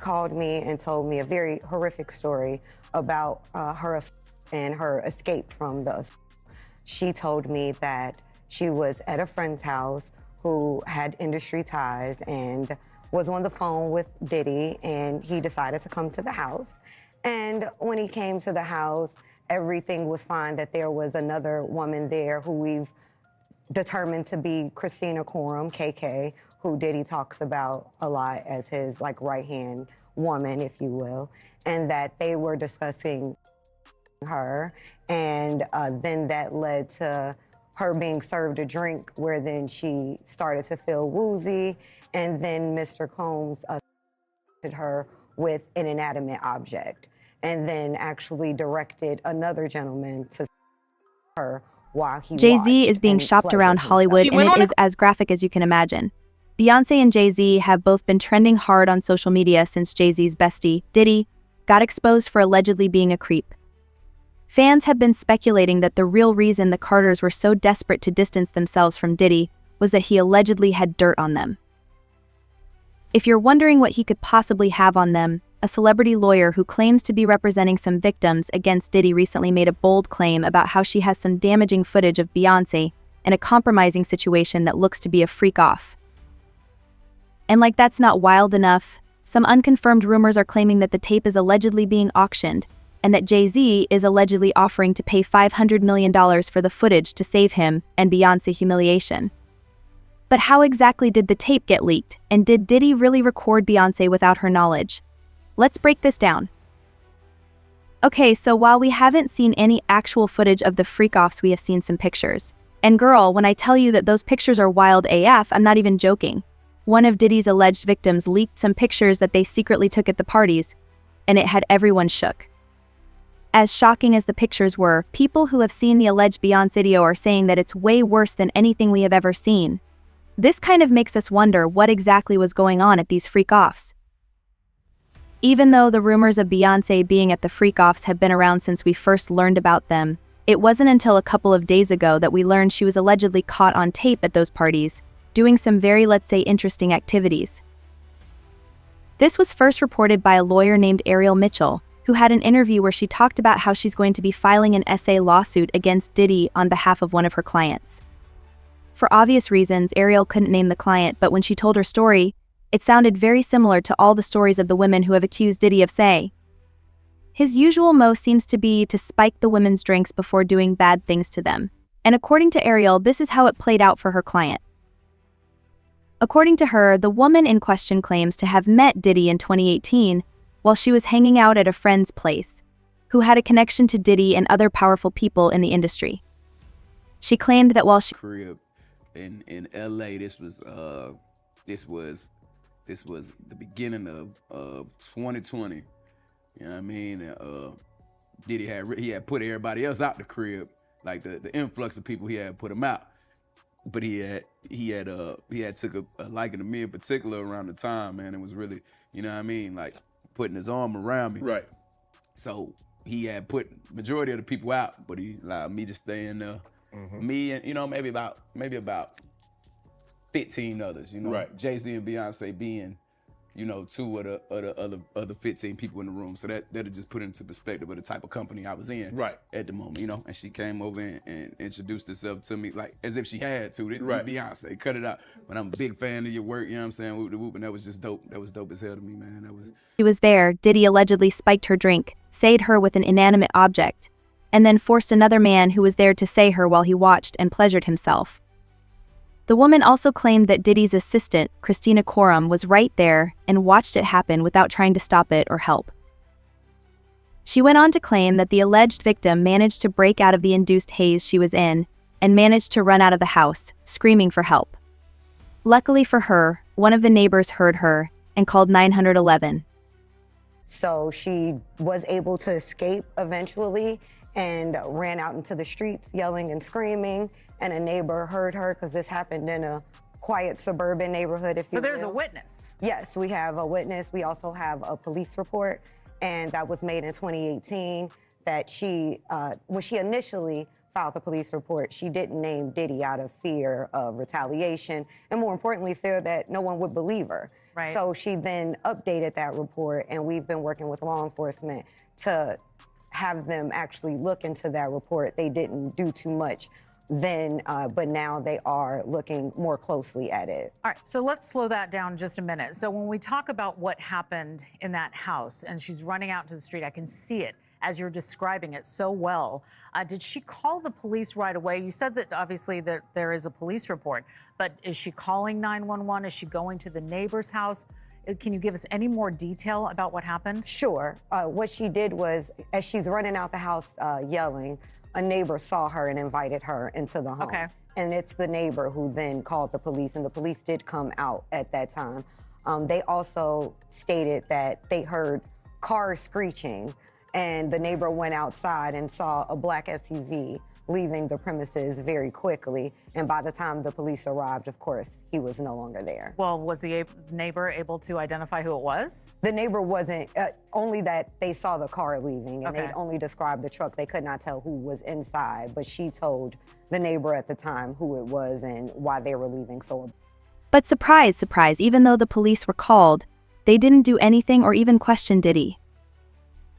called me and told me a very horrific story about her and her escape from the assault. She told me that she was at a friend's house who had industry ties and was on the phone with Diddy, and he decided to come to the house. And when he came to the house, everything was fine, that there was another woman there who we've determined to be Christina Coram, KK, who Diddy talks about a lot as his like right-hand woman, if you will, and that they were discussing her, and then that led to her being served a drink where then she started to feel woozy, and then Mr. Combs assaulted her with an inanimate object, and then actually directed another gentleman to her while he Jay-Z watched is being and shopped around pleasured Hollywood, himself. and it is as graphic as you can imagine. Beyoncé and Jay-Z have both been trending hard on social media since Jay-Z's bestie, Diddy, got exposed for allegedly being a creep. Fans have been speculating that the real reason the Carters were so desperate to distance themselves from Diddy was that he allegedly had dirt on them. If you're wondering what he could possibly have on them, a celebrity lawyer who claims to be representing some victims against Diddy recently made a bold claim about how she has some damaging footage of Beyoncé in a compromising situation that looks to be a freak-off. And like that's not wild enough, some unconfirmed rumors are claiming that the tape is allegedly being auctioned, and that Jay-Z is allegedly offering to pay $500 million for the footage to save him and Beyoncé humiliation. But how exactly did the tape get leaked, and did Diddy really record Beyoncé without her knowledge? Let's break this down. Okay, so while we haven't seen any actual footage of the freak-offs, we have seen some pictures. And girl, when I tell you that those pictures are wild AF, I'm not even joking. One of Diddy's alleged victims leaked some pictures that they secretly took at the parties, and it had everyone shook. As shocking as the pictures were, people who have seen the alleged Beyoncé video are saying that it's way worse than anything we have ever seen. This kind of makes us wonder what exactly was going on at these freak-offs. Even though the rumors of Beyoncé being at the freak-offs have been around since we first learned about them, it wasn't until a couple of days ago that we learned she was allegedly caught on tape at those parties, doing some very, let's say, interesting activities. This was first reported by a lawyer named Ariel Mitchell, who had an interview where she talked about how she's going to be filing an SA lawsuit against Diddy on behalf of one of her clients. For obvious reasons, Ariel couldn't name the client, but when she told her story, it sounded very similar to all the stories of the women who have accused Diddy of say. His usual mo seems to be to spike the women's drinks before doing bad things to them. And according to Ariel, this is how it played out for her client. According to her, the woman in question claims to have met Diddy in 2018 while she was hanging out at a friend's place, who had a connection to Diddy and other powerful people in the industry. She claimed that while she crib in LA, this was the beginning of 2020. You know what I mean? Diddy had put everybody else out the crib, like the influx of people, he had put them out. But he had took a liking to me in particular around the time, man. It was really, you know what I mean, like putting his arm around me. Right. So he had put majority of the people out, but he allowed me to stay in there. Mm-hmm. Me and, you know, maybe about 15 others, you know, right. Jay-Z and Beyoncé being, you know, two of the other 15 people in the room. So that'll just put into perspective of the type of company I was in right. at the moment, you know. And she came over and introduced herself to me like as if she had to. Right. Beyoncé, cut it out. But I'm a big fan of your work, you know what I'm saying? Whoop the whoop, and that was just dope. That was dope as hell to me, man. She was there, Diddy allegedly spiked her drink, sayed her with an inanimate object, and then forced another man who was there to say her while he watched and pleasured himself. The woman also claimed that Diddy's assistant, Christina Coram, was right there and watched it happen without trying to stop it or help. She went on to claim that the alleged victim managed to break out of the induced haze she was in and managed to run out of the house, screaming for help. Luckily for her, one of the neighbors heard her and called 911. So she was able to escape eventually and ran out into the streets yelling and screaming, and a neighbor heard her because this happened in a quiet suburban neighborhood, if you will. So there's a witness? Yes, we have a witness. We also have a police report, and that was made in 2018. that she, when she initially filed the police report, she didn't name Diddy out of fear of retaliation, and more importantly, fear that no one would believe her. Right. So she then updated that report, and we've been working with law enforcement to have them actually look into that report. They didn't do too much then, but now they are looking more closely at it. All right, so let's slow that down just a minute. So when we talk about what happened in that house and she's running out to the street, I can see it as you're describing it so well. Did she call the police right away? You said that obviously that there is a police report, but is she calling 911? Is she going to the neighbor's house? Can you give us any more detail about what happened? Sure. What she did was, as she's running out the house yelling, a neighbor saw her and invited her into the home. Okay. And it's the neighbor who then called the police, and the police did come out at that time. They also stated that they heard cars screeching, and the neighbor went outside and saw a black SUV leaving the premises very quickly. And by the time the police arrived, of course, he was no longer there. Well, was the neighbor able to identify who it was? The neighbor wasn't, only that they saw the car leaving, and Okay. they only described the truck. They could not tell who was inside, but she told the neighbor at the time who it was and why they were leaving. So, But surprise, surprise, even though the police were called, they didn't do anything or even question Diddy.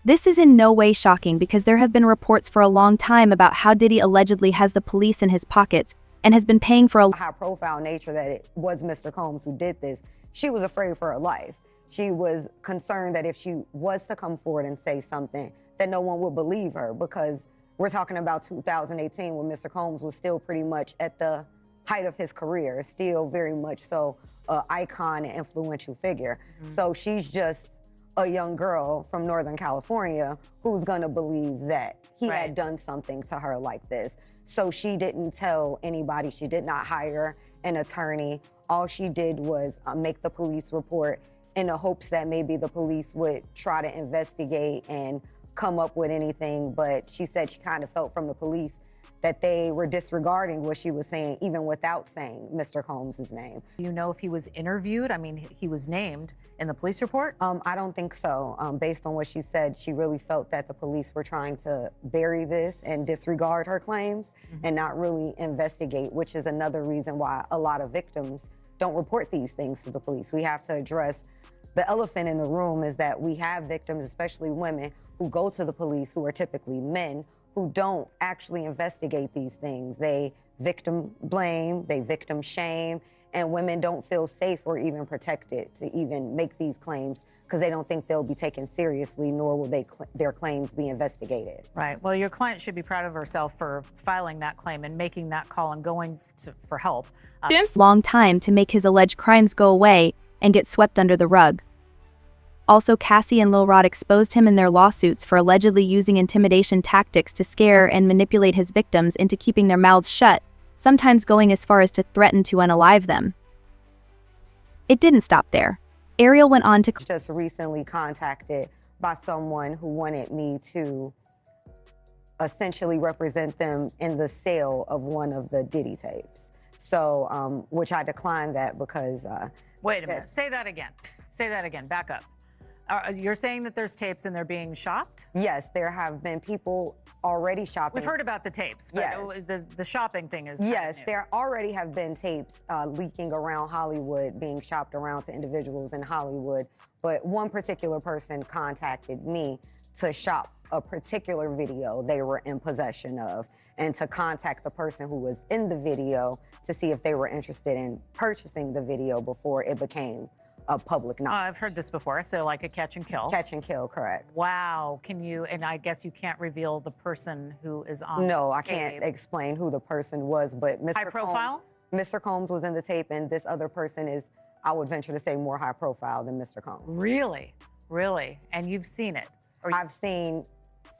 This is in no way shocking because there have been reports for a long time about how Diddy allegedly has the police in his pockets and has been paying for a high-profile nature that it was Mr. Combs who did this, she was afraid for her life. She was concerned that if she was to come forward and say something, that no one would believe her, because we're talking about 2018 when Mr. Combs was still pretty much at the height of his career, still very much so an icon and influential figure. So she's just a young girl from Northern California who's gonna believe that he Right. had done something to her like this. So she didn't tell anybody. She did not hire an attorney. All she did was make the police report in the hopes that maybe the police would try to investigate and come up with anything. But she said she kind of felt from the police that they were disregarding what she was saying, even without saying Mr. Combs' name. Do you know if he was interviewed? I mean, he was named in the police report? I don't think so. Based on what she said, she really felt that the police were trying to bury this and disregard her claims and not really investigate, which is another reason why a lot of victims don't report these things to the police. We have to address the elephant in the room, is that we have victims, especially women, who go to the police who are typically men, who don't actually investigate these things. They victim blame, they victim shame, and women don't feel safe or even protected to even make these claims because they don't think they'll be taken seriously, nor will their claims be investigated. Right. Well, your client should be proud of herself for filing that claim and making that call and going for help. long time to make his alleged crimes go away and get swept under the rug. Also, Cassie and Lil Rod exposed him in their lawsuits for allegedly using intimidation tactics to scare and manipulate his victims into keeping their mouths shut, sometimes going as far as to threaten to unalive them. It didn't stop there. Ariel went on to Just recently contacted by someone who wanted me to essentially represent them in the sale of one of the Diddy tapes. So, which I declined that because... Wait a minute. Say that again. Say that again. Back up. You're saying that there's tapes and they're being shopped? Yes, there have been people already shopping. We've heard about the tapes, but Yes. the shopping thing is Yes, new. there already have been tapes leaking around Hollywood, being shopped around to individuals in Hollywood. But one particular person contacted me to shop a particular video they were in possession of, and to contact the person who was in the video to see if they were interested in purchasing the video before it became a public knowledge. I've heard this before, so like a catch and kill. Catch and kill, correct. Wow. Can you, and I guess you can't reveal the person who is on No, this I can't tape. explain who the person was, but Mr. High profile? Mr. Combs was in the tape, and this other person is, I would venture to say, more high profile than Mr. Combs. Really? Really? And you've seen it? Or I've seen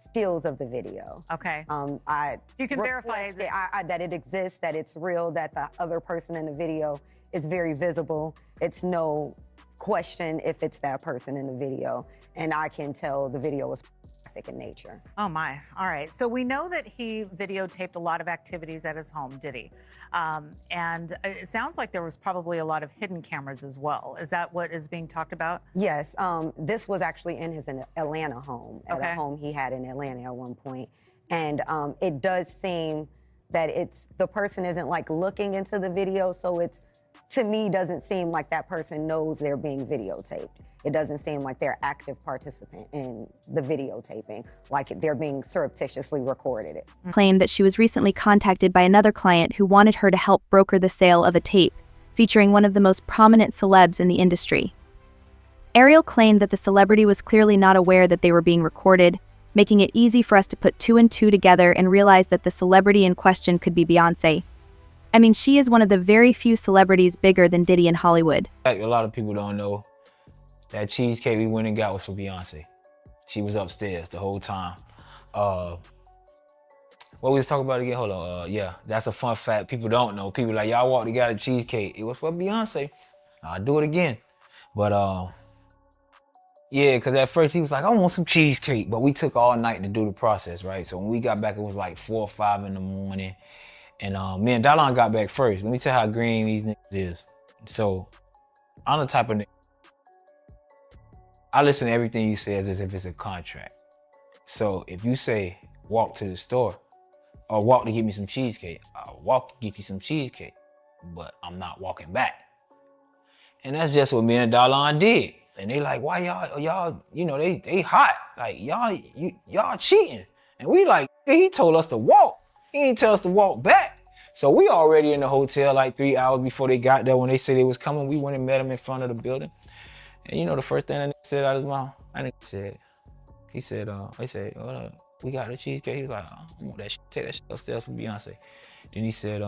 stills of the video. okay. So you can verify that it exists, that it's real, that the other person in the video is very visible. It's no question if it's that person in the video, and I can tell the video was in nature. Oh my, all right. So we know that he videotaped a lot of activities at his home, did he? And it sounds like there was probably a lot of hidden cameras as well. Is that what is being talked about? Yes, this was actually in his Atlanta home, at Okay. a home he had in Atlanta at one point. And it does seem that the person isn't like looking into the video, so to me, doesn't seem like that person knows they're being videotaped. It doesn't seem like they're active participant in the videotaping, like they're being surreptitiously recorded it. Claimed that she was recently contacted by another client who wanted her to help broker the sale of a tape featuring one of the most prominent celebs in the industry. Ariel claimed that the celebrity was clearly not aware that they were being recorded, making it easy for us to put two and two together and realize that the celebrity in question could be Beyoncé. I mean, she is one of the very few celebrities bigger than Diddy in Hollywood. A lot of people don't know that cheesecake we went and got was for Beyoncé. She was upstairs the whole time. What we was talking about again? Hold on. Yeah, that's a fun fact. People don't know. People like, y'all walked and got a cheesecake. It was for Beyoncé. I'll do it again. But yeah, because at first he was like, I want some cheesecake. But we took all night to do the process, right? So when we got back, it was like 4 or 5 in the morning. And me and Dallon got back first. Let me tell you how green these niggas is. So I'm the type of nigga, I listen to everything you say as if it's a contract. So if you say, walk to the store, or walk to get me some cheesecake, I'll walk to get you some cheesecake, but I'm not walking back. And that's just what me and Dallon did. And they like, why y'all, you know, they hot. Like, y'all cheating. And we like, he told us to walk. He didn't tell us to walk back. So we already in the hotel like 3 hours before they got there. When they said they was coming, we went and met them in front of the building. And you know the first thing that nigga said out of his mouth? That nigga said, they said, we got the cheesecake. He was like, I don't want that shit. Take that shit upstairs for Beyoncé. Then he said,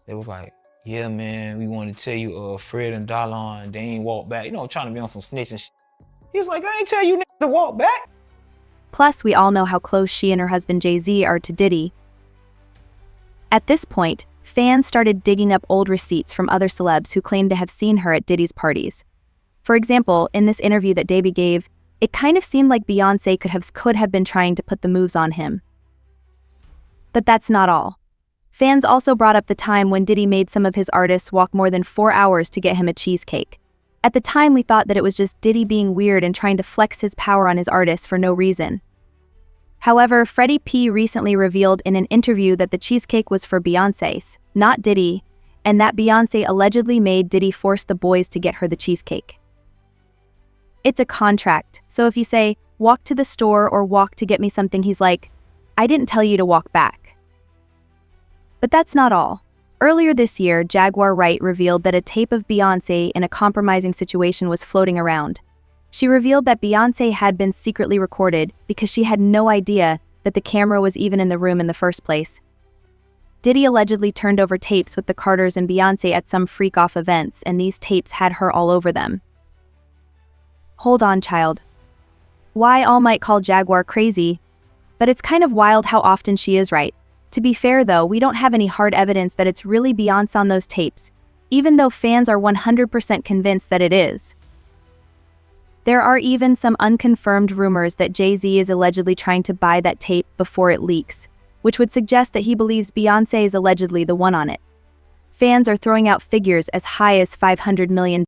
they was like, yeah, man, we wanted to tell you, Fred and Dallon, they ain't walk back. You know, trying to be on some snitching shit. He was like, I ain't tell you niggas to walk back. Plus, we all know how close she and her husband Jay-Z are to Diddy. At this point, fans started digging up old receipts from other celebs who claimed to have seen her at Diddy's parties. For example, in this interview that Davey gave, it kind of seemed like Beyoncé could have been trying to put the moves on him. But that's not all. Fans also brought up the time when Diddy made some of his artists walk more than 4 hours to get him a cheesecake. At the time, we thought that it was just Diddy being weird and trying to flex his power on his artists for no reason. However, Freddie P recently revealed in an interview that the cheesecake was for Beyoncé's, not Diddy, and that Beyoncé allegedly made Diddy force the boys to get her the cheesecake. It's a contract, so if you say, walk to the store or walk to get me something, he's like, I didn't tell you to walk back. But that's not all. Earlier this year, Jaguar Wright revealed that a tape of Beyoncé in a compromising situation was floating around. She revealed that Beyoncé had been secretly recorded because she had no idea that the camera was even in the room in the first place. Diddy allegedly turned over tapes with the Carters and Beyoncé at some freak-off events, and these tapes had her all over them. Hold on, child. Why all might call Jaguar crazy, but it's kind of wild how often she is right. To be fair though, we don't have any hard evidence that it's really Beyoncé on those tapes, even though fans are 100% convinced that it is. There are even some unconfirmed rumors that Jay-Z is allegedly trying to buy that tape before it leaks, which would suggest that he believes Beyoncé is allegedly the one on it. Fans are throwing out figures as high as $500 million.